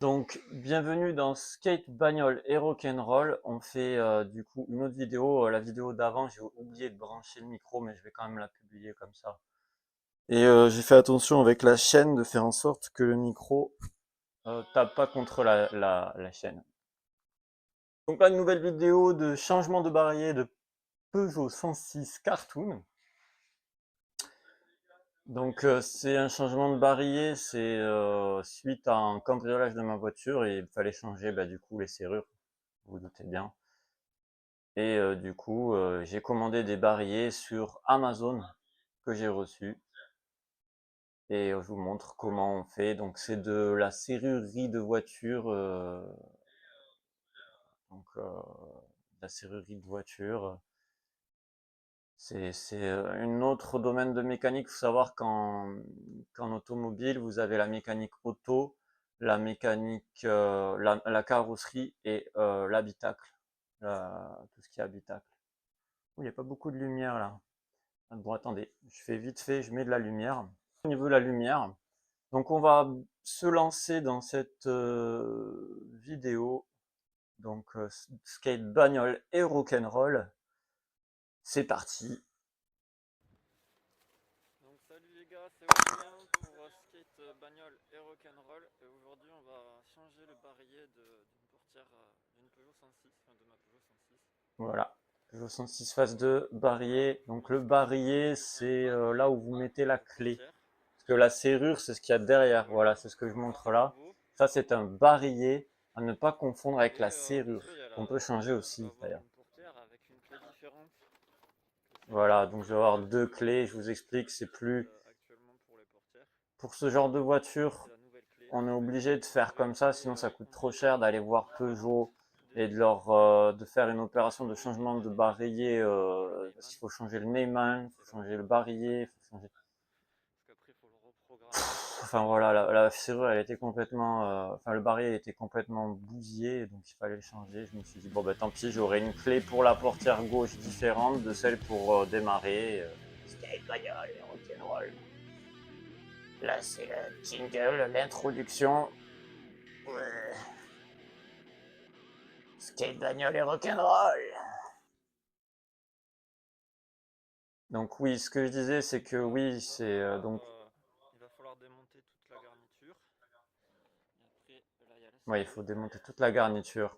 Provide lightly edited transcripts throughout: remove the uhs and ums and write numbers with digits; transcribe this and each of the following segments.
Donc, bienvenue dans Skate, Bagnole et Rock'n'Roll. On fait du coup une autre vidéo. La vidéo d'avant, j'ai oublié de brancher le micro, mais je vais quand même la publier comme ça. Et j'ai fait attention avec la chaîne de faire en sorte que le micro tape pas contre la chaîne. Donc là, une nouvelle vidéo de changement de barillet de Peugeot 106 Cartoon. Donc c'est un changement de barillet, c'est suite à un cambriolage de ma voiture et il fallait changer du coup les serrures, vous vous doutez bien. Et du coup, j'ai commandé des barillet sur Amazon que j'ai reçu. Et je vous montre comment on fait. Donc c'est de la serrurerie de voiture. Donc la serrurerie de voiture. C'est un autre domaine de mécanique. Il faut savoir qu'en automobile, vous avez la mécanique auto, la mécanique, la carrosserie et l'habitacle. Tout ce qui est habitacle. Il n'y a pas beaucoup de lumière là. Bon, attendez, je fais vite fait, je mets de la lumière. Au niveau de la lumière, donc on va se lancer dans cette vidéo. Donc skate, bagnole et rock'n'roll. C'est parti. Donc salut les gars, c'est Aurélien pour skate, bagnole et rock'n'roll. Et aujourd'hui on va changer le barillet d'une portière d'une Peugeot 106, enfin de ma Peugeot 106. Voilà. Peugeot 106 phase 2, barillet. Donc le barillet, c'est là où vous mettez la clé. Parce que la serrure, c'est ce qu'il y a derrière. Voilà, c'est ce que je montre là. Ça, c'est un barillet à ne pas confondre avec la serrure, qu'on peut changer aussi d'ailleurs. Voilà, donc je vais avoir deux clés. Je vous explique, c'est plus. Pour ce genre de voiture, on est obligé de faire comme ça, sinon ça coûte trop cher d'aller voir Peugeot et de faire une opération de changement de barillet, parce qu'il faut changer le Neyman, il faut changer le barillet, il faut changer. Enfin voilà, la serrure elle était complètement, enfin le barillet était complètement bousillé, donc il fallait le changer. Je me suis dit bon bah tant pis, j'aurai une clé pour la portière gauche différente de celle pour démarrer. Skate, bagnole, rock'n'roll. Là c'est le jingle, l'introduction. Ouais. Skate, bagnole et rock'n'roll. Donc oui, ce que je disais, c'est que oui, c'est donc. Il va falloir démonter toute la garniture. Ouais, il faut démonter toute la garniture.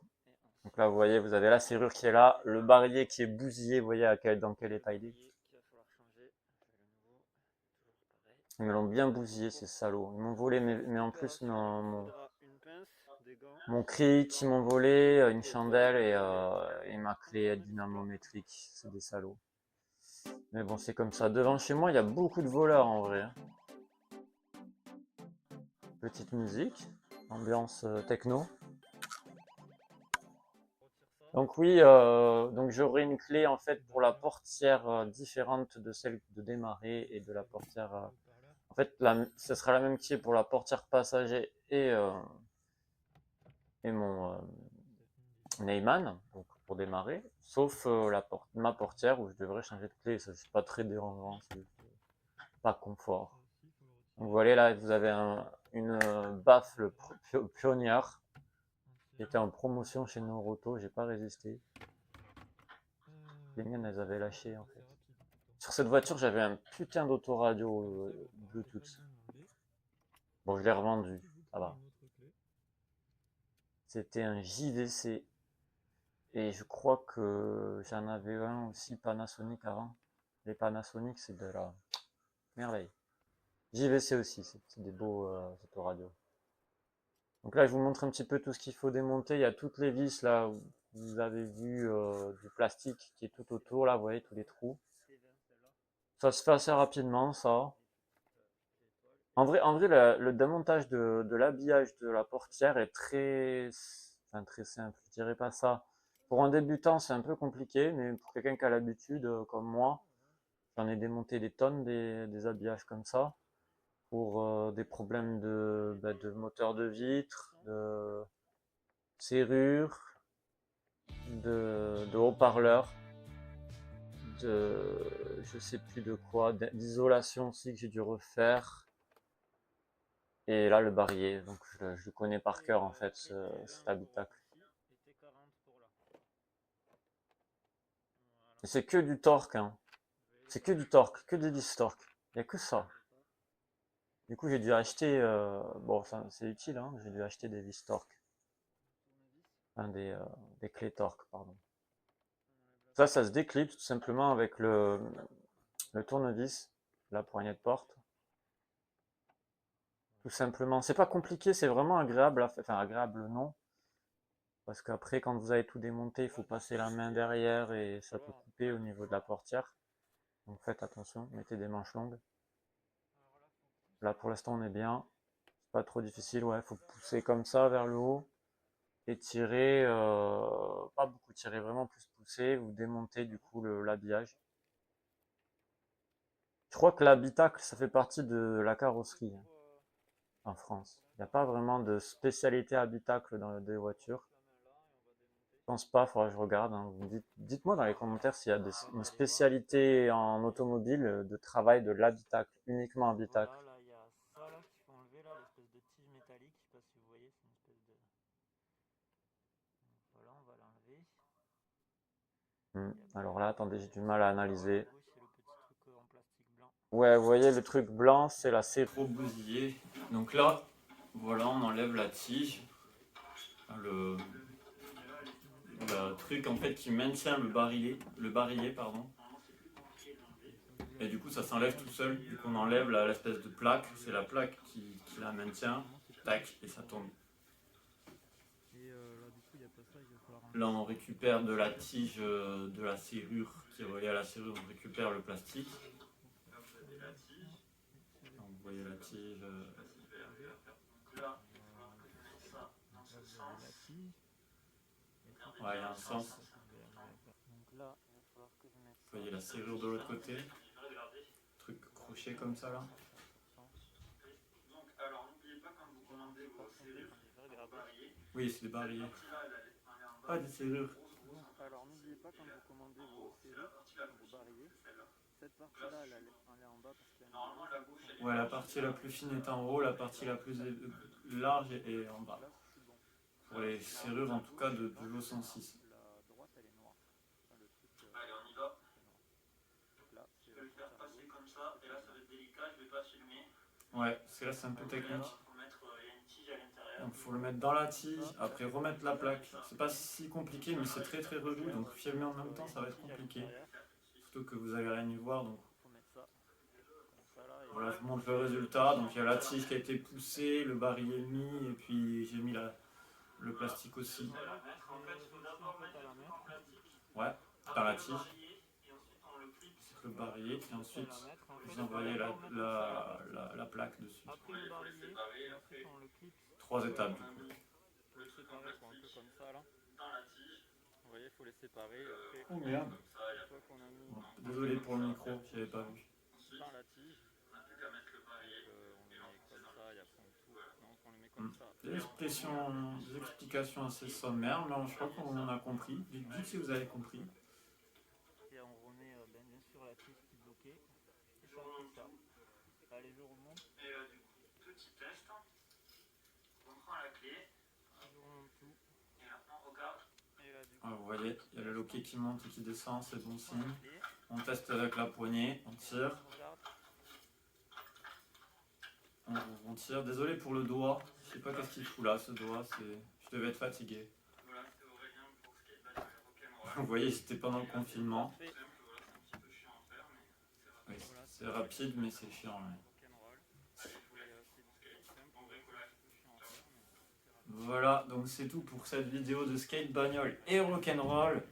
Donc là, vous voyez, vous avez la serrure qui est là, le barillet qui est bousillé, vous voyez dans quel état il est. Ils me l'ont bien bousillé, ces salauds. Ils m'ont volé, mais en plus, mon cric, ils m'ont volé, une chandelle et ma clé dynamométrique. C'est des salauds. Mais bon, c'est comme ça. Devant chez moi, il y a beaucoup de voleurs en vrai. Petite musique, ambiance techno. Donc oui, donc j'aurai une clé en fait pour la portière différente de celle de démarrer et de la portière. En fait, ce sera la même clé pour la portière passager et mon Neyman, donc pour démarrer, sauf ma portière où je devrais changer de clé. Ça c'est pas très dérangeant, c'est pas confort. Donc voilà, là vous avez une baffle pionnière qui était en promotion chez Noroto, j'ai pas résisté. Les miennes elles avaient lâché en fait. Sur cette voiture j'avais un putain d'autoradio Bluetooth. Bon je l'ai revendu, ça va. C'était un JVC et je crois que j'en avais un aussi Panasonic avant. Les Panasonic c'est de la merveille. JVC aussi, c'est des beaux autoradios. Donc là, je vous montre un petit peu tout ce qu'il faut démonter. Il y a toutes les vis là où vous avez vu du plastique qui est tout autour. Là, vous voyez tous les trous. Ça se fait assez rapidement, ça. En vrai le démontage de l'habillage de la portière est enfin, très simple. Je dirais pas ça. Pour un débutant, c'est un peu compliqué, mais pour quelqu'un qui a l'habitude, comme moi, j'en ai démonté des tonnes des habillages comme ça. Pour des problèmes de moteur de vitre, de serrure, de haut-parleur, de je sais plus de quoi, d'isolation aussi que j'ai dû refaire. Et là, le barillet, donc je le connais par cœur en fait, cet habitacle. Et c'est que du torque, hein. C'est que du torque, que des vis torque. Il n'y a que ça. Du coup, j'ai dû acheter, bon, ça, c'est utile, hein, j'ai dû acheter des vis torque. Enfin, des clés torque, pardon. Ça se déclipse tout simplement avec le tournevis, la poignée de porte. Tout simplement. C'est pas compliqué, c'est vraiment agréable, enfin agréable non. Parce qu'après, quand vous avez tout démonté, il faut passer la main derrière et ça peut couper au niveau de la portière. Donc faites attention, mettez des manches longues. Là pour l'instant on est bien. C'est pas trop difficile, ouais, faut pousser comme ça vers le haut. Et tirer, pas beaucoup tirer, vraiment plus pousser, vous démontez du coup l'habillage. Je crois que l'habitacle, ça fait partie de la carrosserie hein, en France. Il n'y a pas vraiment de spécialité habitacle dans des voitures. Je pense pas, faudra que je regarde. Hein. Dites-moi dans les commentaires s'il y a une spécialité en automobile de travail de l'habitacle, uniquement habitacle. Voilà, là, il y a ça là qu'il faut enlever là, l'espèce de tige métallique. Je sais pas si vous voyez, c'est une espèce de. Voilà, on va l'enlever. Et Alors après, là, attendez, j'ai du mal à là-bas à analyser. gauche, c'est le petit truc en plastique blanc. Ouais, vous voyez, le truc blanc, c'est la serrure bousillée. Donc là, voilà, on enlève la tige, le, le truc en fait qui maintient le barillet, pardon. Et du coup, ça s'enlève tout seul. Du coup, on enlève l'espèce de plaque. C'est la plaque qui la maintient. Tac, et ça tombe. Et là, du coup, il n'y a pas ça, il va falloir Là, enlever on ça. récupère de la tige de la serrure qui est reliée à la serrure. On récupère le plastique. Donc, vous voyez la tige. Ouais, il y a un sens. Donc là, il va falloir que je mette Vous ça. voyez la serrure de l'autre côté. Truc crochet comme ça là. Oui, c'est des barillet. Ah, des serrures. Donc, alors n'oubliez pas quand vous commandez vos serrures, vos barillet, cette partie-là, elle est en bas parce qu'il y a une grosse. Ouais, la partie la plus fine est en haut, la partie la plus large est en bas. Là, c'est bon. Pour les serrures en tout cas de Peugeot 106. La droite, elle est noire. Enfin, le truc. Allez, on y va. Donc là, je vais le faire passer comme ça, et là, ça va être délicat, je vais pas filmer. Ouais, parce que là, c'est un peu technique. Faut mettre, il y a une tige à l'intérieur. Donc, faut le mettre dans la tige, après remettre la plaque. C'est pas si compliqué, mais c'est très très relou. Donc, filmer en même temps, ça va être compliqué. Surtout que vous avez rien y voir. Donc, voilà, je vous montre le résultat. Donc, il y a la tige qui a été poussée, le barillet mis, et puis j'ai mis le plastique aussi. Ouais, dans la tige. Le barillet, et ensuite vous envoyez la plaque dessus. Après le barillet, ensuite on le clipse. 3 étapes du coup. Faut les séparer quoi, un peu comme ça là. Vous voyez, faut les séparer. Après, Oh merde. une fois qu'on a mis Désolé pour le micro, j'avais pas vu. dans la tige, on a plus qu'à mettre le barillet. On les met comme ça, il y a pas tout. Donc on les met comme ça. Des explications assez sommaires, mais je crois qu'on a compris. Dites si vous avez compris. Et on remet bien sûr la tige qui bloquait. Et ça fait ça. Allez, je remonte. Et du coup, petit test. On prend la clé. Je remonte tout. Et là, on regarde. Et là, du coup, Vous voyez, il y a le loquet qui monte et qui descend, c'est bon signe. On teste avec la poignée, on tire. On tire. Désolé pour le doigt, je sais pas qu'est-ce qu'il fout là, ce doigt, je devais être fatigué. Vous voyez, c'était pendant le confinement. Oui, c'est rapide, mais c'est chiant. Ouais. Voilà, donc c'est tout pour cette vidéo de skate, bagnole et rock'n'roll.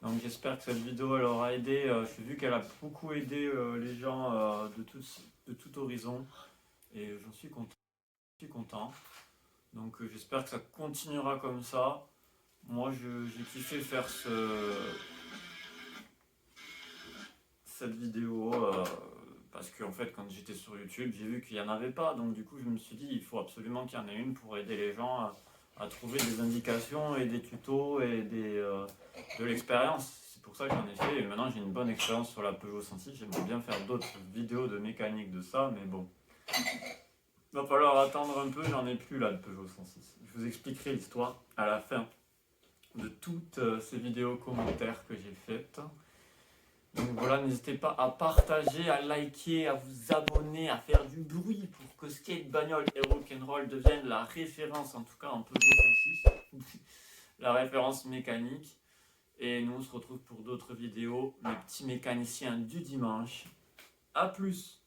Donc j'espère que cette vidéo elle aura aidé. J'ai vu qu'elle a beaucoup aidé les gens de tout horizon. Et j'en suis content. Donc j'espère que ça continuera comme ça. Moi j'ai kiffé faire cette vidéo parce qu'en fait quand j'étais sur YouTube j'ai vu qu'il n'y en avait pas. Donc du coup je me suis dit il faut absolument qu'il y en ait une pour aider les gens à trouver des indications et des tutos et de l'expérience. C'est pour ça que j'en ai fait et maintenant j'ai une bonne expérience sur la Peugeot 106. J'aimerais bien faire d'autres vidéos de mécanique de ça mais bon. Va falloir attendre un peu, j'en ai plus là de Peugeot 106. Je vous expliquerai l'histoire à la fin de toutes ces vidéos commentaires que j'ai faites. Donc voilà, n'hésitez pas à partager, à liker, à vous abonner, à faire du bruit pour que Skate Bagnole et Rock'n'Roll deviennent la référence, en tout cas en Peugeot 106, la référence mécanique. Et nous on se retrouve pour d'autres vidéos, mes petits mécaniciens du dimanche. A plus!